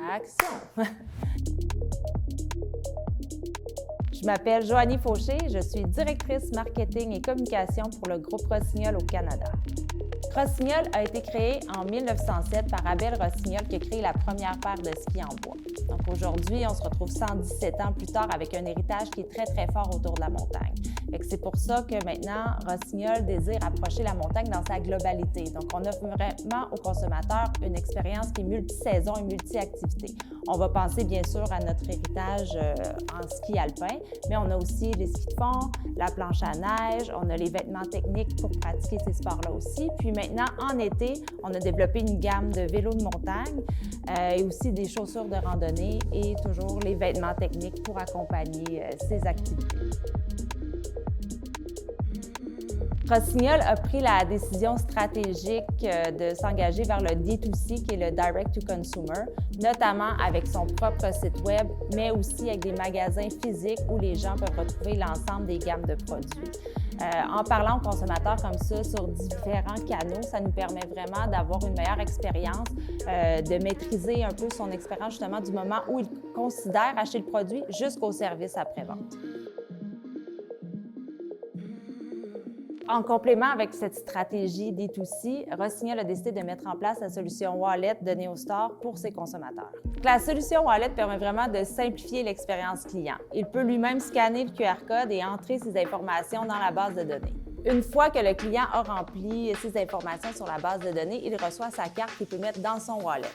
Action! Je m'appelle Joanie Fauché, je suis directrice marketing et communication pour le groupe Rossignol au Canada. Rossignol a été créé en 1907 par Abel Rossignol qui a créé la première paire de skis en bois. Donc aujourd'hui, on se retrouve 117 ans plus tard avec un héritage qui est très, très fort autour de la montagne. C'est pour ça que maintenant, Rossignol désire approcher la montagne dans sa globalité. Donc on offre vraiment aux consommateurs une expérience qui est multi-saison et multi-activité. On va penser bien sûr à notre héritage en ski alpin, mais on a aussi les skis de fond, la planche à neige, on a les vêtements techniques pour pratiquer ces sports-là aussi. Puis maintenant, en été, on a développé une gamme de vélos de montagne et aussi des chaussures de randonnée et toujours les vêtements techniques pour accompagner ces activités. Rossignol a pris la décision stratégique de s'engager vers le D2C, qui est le Direct to Consumer, notamment avec son propre site web, mais aussi avec des magasins physiques où les gens peuvent retrouver l'ensemble des gammes de produits. En parlant aux consommateurs comme ça sur différents canaux, ça nous permet vraiment d'avoir une meilleure expérience, de maîtriser un peu son expérience justement du moment où il considère acheter le produit jusqu'au service après-vente. En complément avec cette stratégie D2C, Rossignol a décidé de mettre en place la solution Wallet de NeoStore pour ses consommateurs. La solution Wallet permet vraiment de simplifier l'expérience client. Il peut lui-même scanner le QR code et entrer ses informations dans la base de données. Une fois que le client a rempli ses informations sur la base de données, il reçoit sa carte qu'il peut mettre dans son wallet.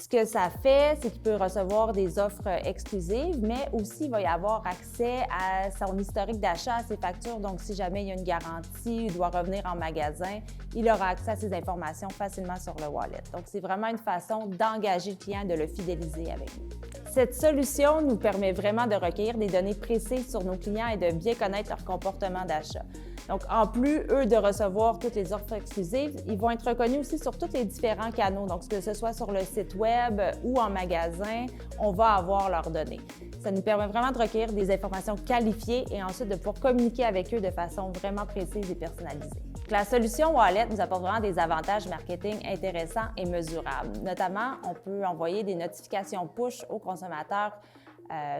Ce que ça fait, c'est qu'il peut recevoir des offres exclusives, mais aussi il va y avoir accès à son historique d'achat, à ses factures. Donc, si jamais il y a une garantie, il doit revenir en magasin, il aura accès à ces informations facilement sur le wallet. Donc, c'est vraiment une façon d'engager le client, de le fidéliser avec nous. Cette solution nous permet vraiment de recueillir des données précises sur nos clients et de bien connaître leur comportement d'achat. Donc, en plus, eux, de recevoir toutes les offres exclusives, ils vont être reconnus aussi sur tous les différents canaux. Donc, que ce soit sur le site web ou en magasin, on va avoir leurs données. Ça nous permet vraiment de recueillir des informations qualifiées et ensuite de pouvoir communiquer avec eux de façon vraiment précise et personnalisée. La solution Wallet nous apporte vraiment des avantages marketing intéressants et mesurables. Notamment, on peut envoyer des notifications push aux consommateurs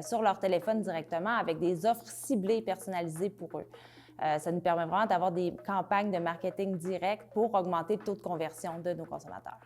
sur leur téléphone directement avec des offres ciblées et personnalisées pour eux. Ça nous permet vraiment d'avoir des campagnes de marketing direct pour augmenter le taux de conversion de nos consommateurs.